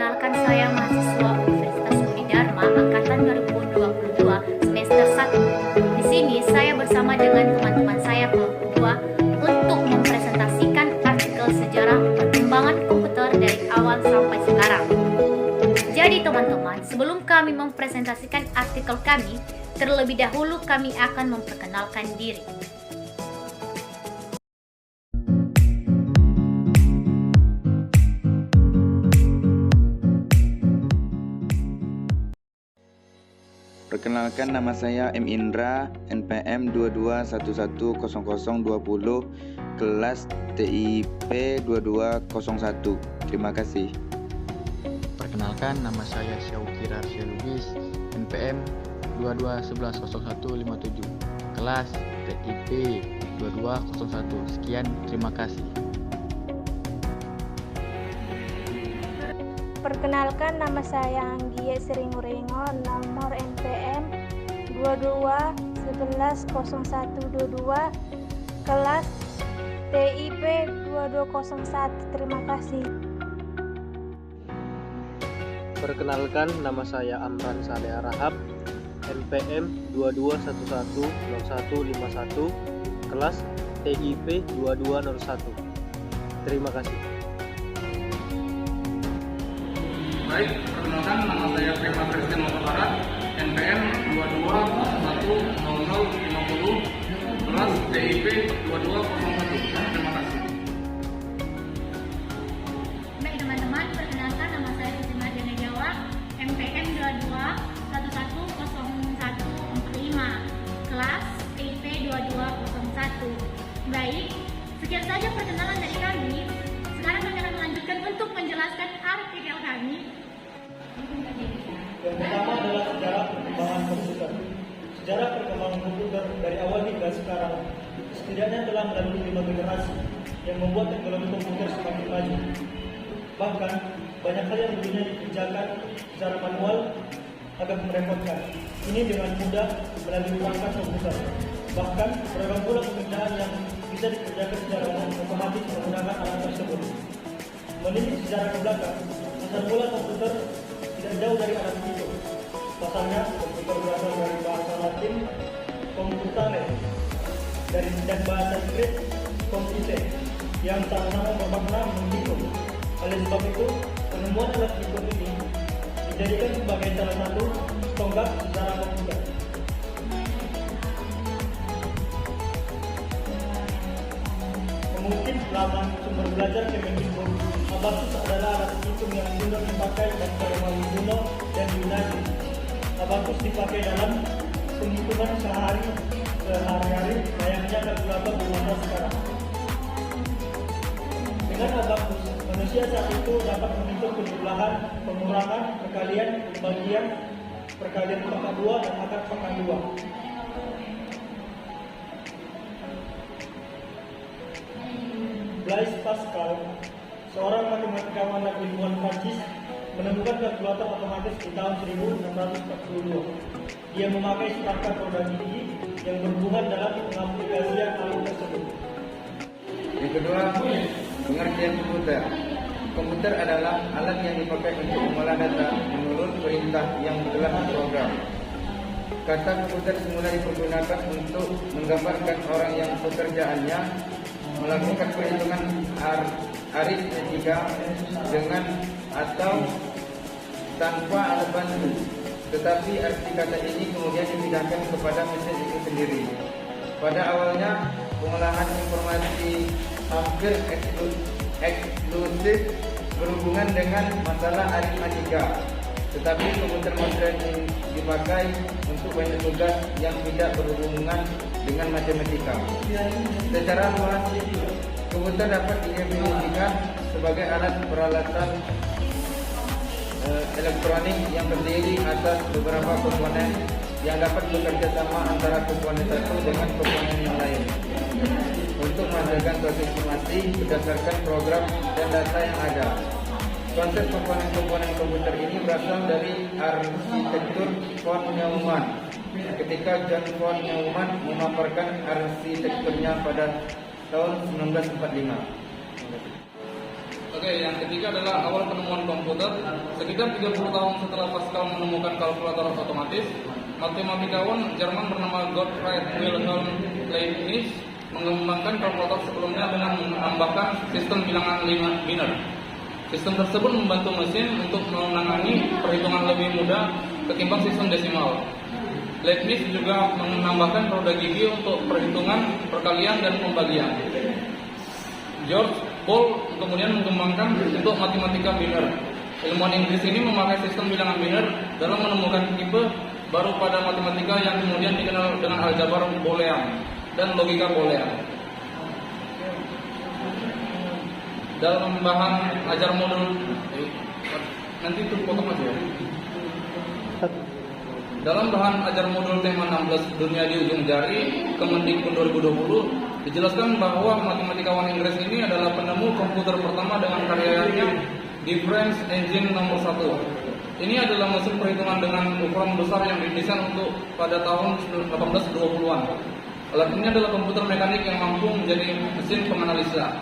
Perkenalkan, saya mahasiswa Universitas Unidharma angkatan 2022 semester 1. Di sini saya bersama dengan teman-teman saya berdua untuk mempresentasikan artikel sejarah perkembangan komputer dari awal sampai sekarang. Jadi teman-teman, sebelum kami mempresentasikan artikel kami, terlebih dahulu kami akan memperkenalkan diri. Perkenalkan, nama saya M. Indra, NPM 22110020, kelas TIP 2201. Terima kasih. Perkenalkan, nama saya Syauki Rarsya Lubis, NPM 22110157, kelas TIP 2201. Sekian, terima kasih. Perkenalkan, nama saya Anggie Seringurengo, nomor NPM 22110122, kelas TIP 2201. Terima kasih. Perkenalkan, nama saya Amran Saleh Rahab, NPM 22110151, kelas TIP 2201. Terima kasih. Baik, perkenalkan, nama saya Prima Christian Barat, NPM 22110050, kelas TIP 2201. Terima kasih. Baik teman-teman, perkenalkan, nama saya Siti Mardiana Jawa, MPM 22110145, kelas TIP 2201. Baik, sekian saja perkenalan dari kami. Sekarang kami akan melanjutkan untuk menjelaskan artikel kami. Yang pertama adalah sejarah perkembangan komputer. Sejarah perkembangan komputer dari awal hingga sekarang setidaknya telah melalui 5 generasi yang membuat teknologi komputer semakin maju. Bahkan banyak hal yang dulunya dikerjakan secara manual agak merepotkan, ini dengan mudah melalui perangkat komputer. Bahkan beragam pula pekerjaan yang bisa dikerjakan secara otomatis menggunakan alat tersebut. Menilik sejarah ke belakang, asal mula komputer tidak jauh dari alat itu. Pasalnya, komputer berasal dari bahasa Latin computare dan bahasa Inggris compute, yang sama-sama bermakna menghitung. Oleh sebab itu, penemuan alat hitung ini dijadikan sebagai salah satu tonggak sejarah komputer. Mungkin laman sumber belajar Kemendikbud, Abacus adalah alat hitung yang sudah dipakai bangsa Romawi kuno dan Yunani. Abacus dipakai dalam penghitungan sehari-hari, layaknya kalkulator bermasa sekarang. Dengan Abacus, manusia saat itu dapat menghitung penjumlahan, pengurangan, perkalian, pembagian, perkalian pangkat 2 dan akar pangkat 2. Blaise Pascal, seorang matematikawan dan ilmuwan Prancis, menemukan kalkulator otomatis di tahun 1642. Dia memakai seperangkat roda gigi yang berhubungan dalam pengaplikasian alat tersebut. Yang kedua, pengertian komputer. Komputer adalah alat yang dipakai untuk mengolah data menurut perintah yang telah diprogram. Kata komputer semula dipergunakan untuk menggambarkan orang yang pekerjaannya melakukan perhitungan aritmetika dengan atau tanpa alat bantu. Tetapi arti kata ini kemudian dipindahkan kepada mesin itu sendiri. Pada awalnya, pengolahan informasi hampir eksklusif berhubungan dengan masalah aritmetika. Tetapi komputer modern ini dipakai untuk banyak tugas yang tidak berhubungan dengan matematika. Secara luas, komputer dapat didefinisikan sebagai alat peralatan elektronik yang terdiri atas beberapa komponen yang dapat bekerja sama antara komponen satu dengan komponen yang lain untuk menghasilkan suatu estimasi berdasarkan program dan data yang ada. Konsep komponen-komponen komputer ini berasal dari arsitektur von Neumann. Ketika John von Neumann memaparkan arsitekturnya pada tahun 1945. Oke, yang ketiga adalah awal penemuan komputer. Sekitar 30 tahun setelah Pascal menemukan kalkulator otomatis, matematikawan Jerman bernama Gottfried Wilhelm Leibniz mengembangkan kalkulator sebelumnya dengan menambahkan sistem bilangan biner. Sistem tersebut membantu mesin untuk menangani perhitungan lebih mudah ketimbang sistem desimal. Leibniz juga menambahkan roda gigi untuk perhitungan perkalian dan pembagian. George Boole kemudian mengembangkan untuk matematika biner. Ilmuwan Inggris ini memakai sistem bilangan biner dalam menemukan tipe baru pada matematika yang kemudian dikenal dengan aljabar Boolean dan logika Boolean. Dalam bahan ajar modul nanti itu potong aja ya. Dalam bahan ajar modul tema 16 dunia di ujung jari Kemendikbud 2020 dijelaskan bahwa matematikawan Inggris ini adalah penemu komputer pertama dengan karyanya Difference Engine nomor 1. Ini adalah mesin perhitungan dengan ukuran besar yang didesain untuk pada tahun 1820-an. Alat ini adalah komputer mekanik yang mampu menjadi mesin penganalisa.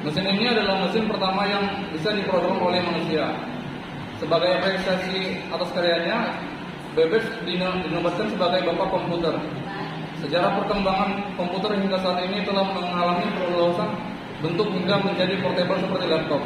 Mesin ini adalah mesin pertama yang bisa diprogram oleh manusia. Sebagai apresiasi atas karyanya, Babbage dinobatkan sebagai bapak komputer. Sejarah perkembangan komputer hingga saat ini telah mengalami perluasan bentuk hingga menjadi portable seperti laptop.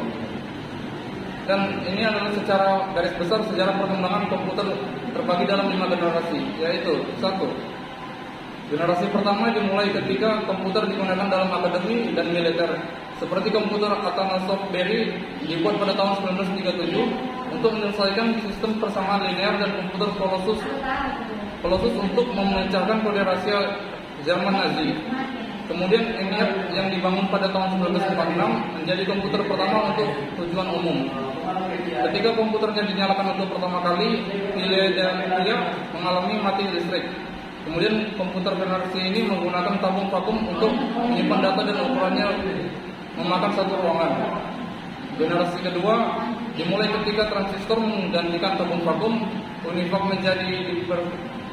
Dan ini adalah secara garis besar sejarah perkembangan komputer terbagi dalam 5 generasi, yaitu 1. Generasi pertama dimulai ketika komputer digunakan dalam akademi dan militer, seperti komputer Atanasoff Berry dibuat pada tahun 1937 untuk menyelesaikan sistem persamaan linear dan komputer Colossus untuk memecahkan kode rahasia Jerman Nazi. Kemudian ENIAC yang dibangun pada tahun 1946 menjadi komputer pertama untuk tujuan umum. Ketika komputernya dinyalakan untuk pertama kali, Philadelphia mengalami mati listrik. Kemudian komputer generasi ini menggunakan tabung vakum untuk menyimpan data dan ukurannya memakan satu ruangan. Generasi kedua dimulai ketika transistor menggantikan tabung vakum.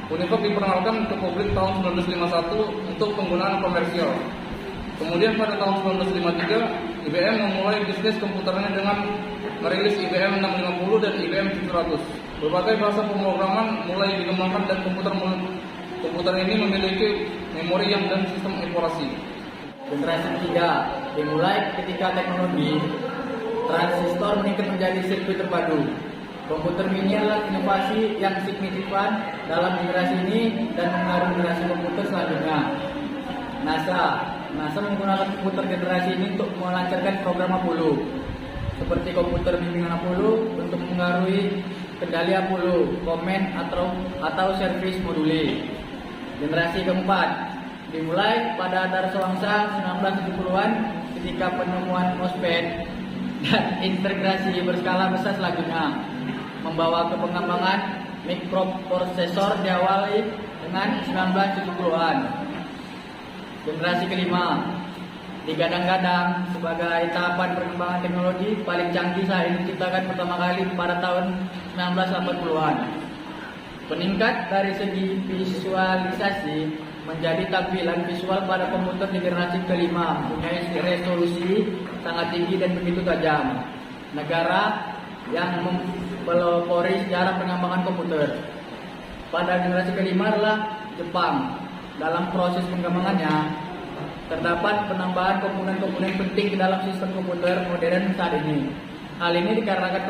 Univac diperkenalkan ke publik tahun 1951 untuk penggunaan komersial. Kemudian pada tahun 1953, IBM memulai bisnis komputernya dengan merilis IBM 650 dan IBM 700. Berbagai bahasa pemrograman mulai dikembangkan dan komputer ini memiliki memori dan sistem operasi. Generasi ketiga dimulai ketika teknologi transistor meningkat menjadi sirkuit terpadu. Komputer mini adalah inovasi yang signifikan dalam generasi ini dan mengaruhi generasi komputer selanjutnya. NASA menggunakan komputer generasi ini untuk melancarkan program Apollo, seperti komputer bimbingan Apollo untuk mengaruhi kendali Apollo, komen atau servis module. Generasi keempat dimulai pada Darsawangsa 1970-an ketika penemuan MOSFET dan integrasi berskala besar selanjutnya, membawa ke pengembangan mikroprosesor diawali dengan 1970-an. Generasi kelima digadang-gadang sebagai tahapan perkembangan teknologi paling canggih saat ini diciptakan pertama kali pada tahun 1980-an. Peningkat dari segi visualisasi menjadi tampilan visual pada komputer di generasi kelima mempunyai resolusi sangat tinggi dan begitu tajam. Negara yang mempelopori sejarah pengembangan komputer pada generasi kelima adalah Jepang. Dalam proses pengembangannya terdapat penambahan komponen-komponen penting di dalam sistem komputer modern saat ini. Hal ini dikarenakan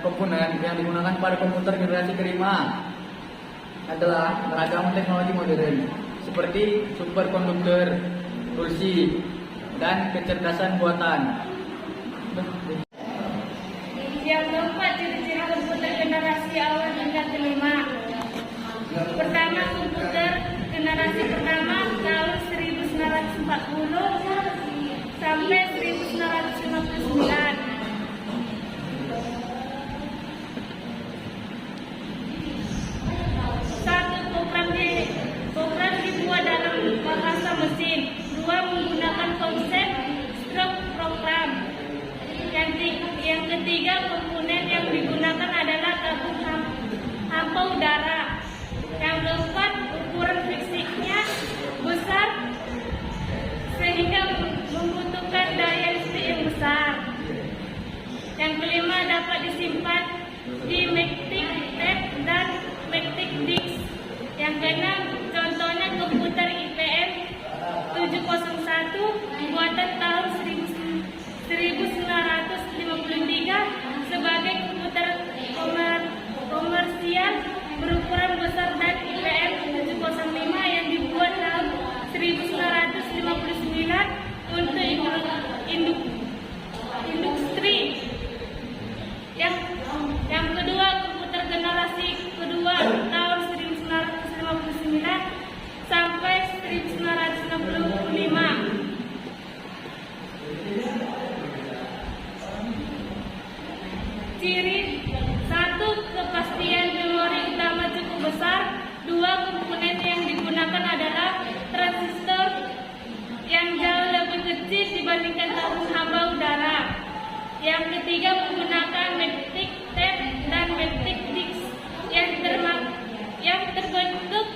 komponen yang digunakan pada komputer generasi kelima adalah beragam teknologi modern seperti superkonduktor, pulsi, dan kecerdasan buatan. Yang keempat, ciri-ciri komputer generasi awal hingga kelima. Pertama, komputer generasi pertama tahun 1940 sampai 1959. Program dibuat dalam bahasa mesin. 2. Menggunakan konsep stroke program. Yang ketiga, komponen yang digunakan adalah tabung hampa udara. Yang keempat, ukuran fisiknya besar sehingga membutuhkan daya listrik yang besar. besar. Dua komponen yang digunakan adalah transistor yang jauh lebih kecil dibandingkan tabung haba udara. Yang ketiga menggunakan magnetic tape dan magnetic disc yang terbentuk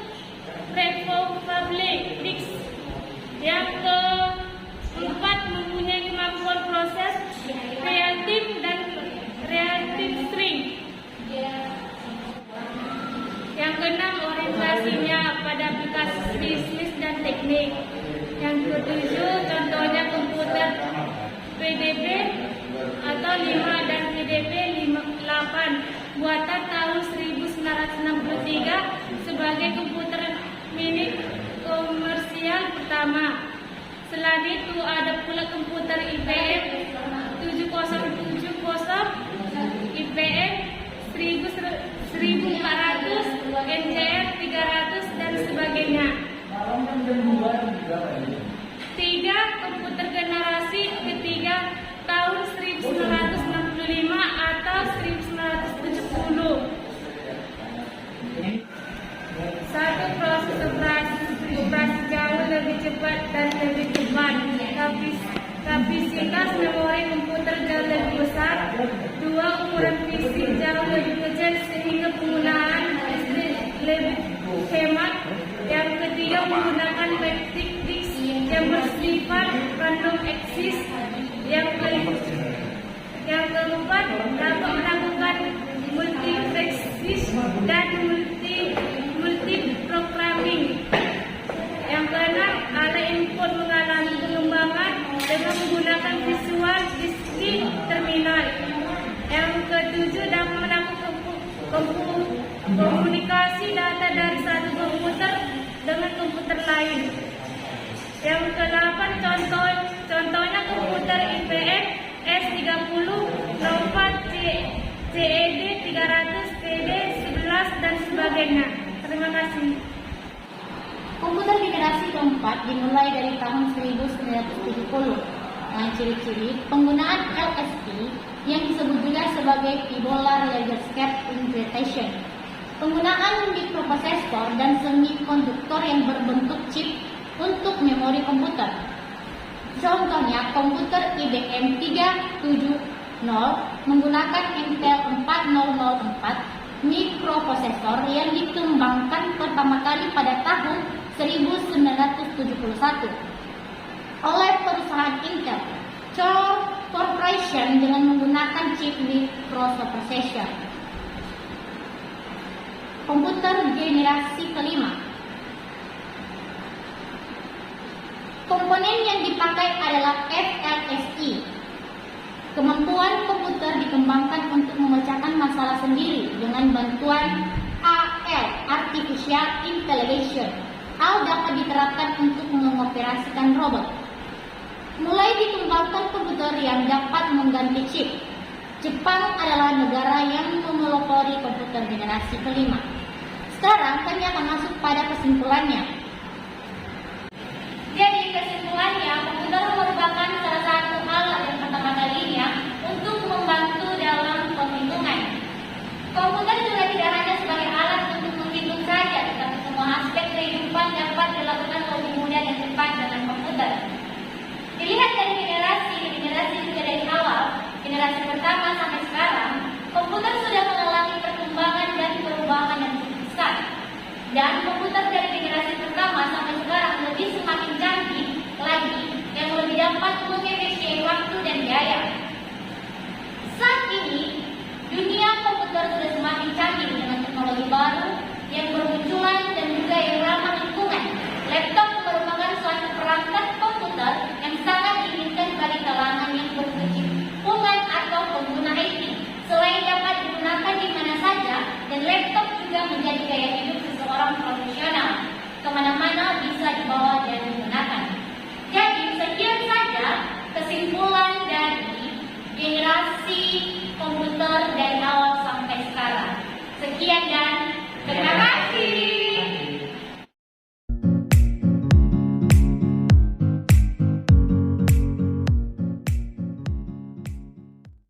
prefab disc. Yang keempat mempunyai kemampuan proses reaktif dan reaktif string. Yang keenam orientasinya pada aplikasi bisnis dan teknik. Yang ketujuh contohnya komputer PDP atau 5 dan PDP 8 buatan tahun 1963 sebagai komputer milik komersial pertama. Selain itu ada pula komputer IBM 7070, IBM 1400, NJR 300 dan sebagainya. Tiga, komputer generasi ketiga tahun 1965 atau 1970. Satu, proses operasi jauh lebih cepat dan lebih cepat. Kapasitas memori komputer jauh lebih besar. Dua, ukuran fisik jauh lebih kecil sehingga penggunaan listrik lebih hemat. Yang ketiga, menggunakan magnetic disc yang bersifat random access. Yang keempat, dapat melakukan multiplexing dan multi-programming. Yang keenam, alat input mengalami pengembangan dengan menggunakan visual discrete terminal. Yang ketujuh, dapat melakukan komunikasi data dari satu komputer dengan komputer lain. Yang ke-8, contohnya komputer IBM S30, Nomad CED 300, PD 11 dan sebagainya. Terima kasih. Komputer generasi keempat dimulai dari tahun 1970 dengan ciri-ciri penggunaan LSI yang disebut juga sebagai Bipolar Layerscape Integration, penggunaan mikroprosesor dan semikonduktor yang berbentuk chip untuk memori komputer. Contohnya komputer IBM 370 menggunakan Intel 4004 mikroprosesor yang dikembangkan pertama kali pada tahun 1971 oleh perusahaan Intel Corporation dengan menggunakan chip microprosessor. Komputer generasi kelima. Komponen yang dipakai adalah FLSI. Kemampuan komputer dikembangkan untuk memecahkan masalah sendiri dengan bantuan AL, Artificial Intelligence. AL dapat diterapkan untuk mengoperasikan robot. Mulai dikembangkan komputer yang dapat mengganti chip. Jepang adalah negara yang memelopori komputer generasi kelima. Sekarang kami akan masuk pada kesimpulannya. Jadi kesimpulannya, komputer merupakan salah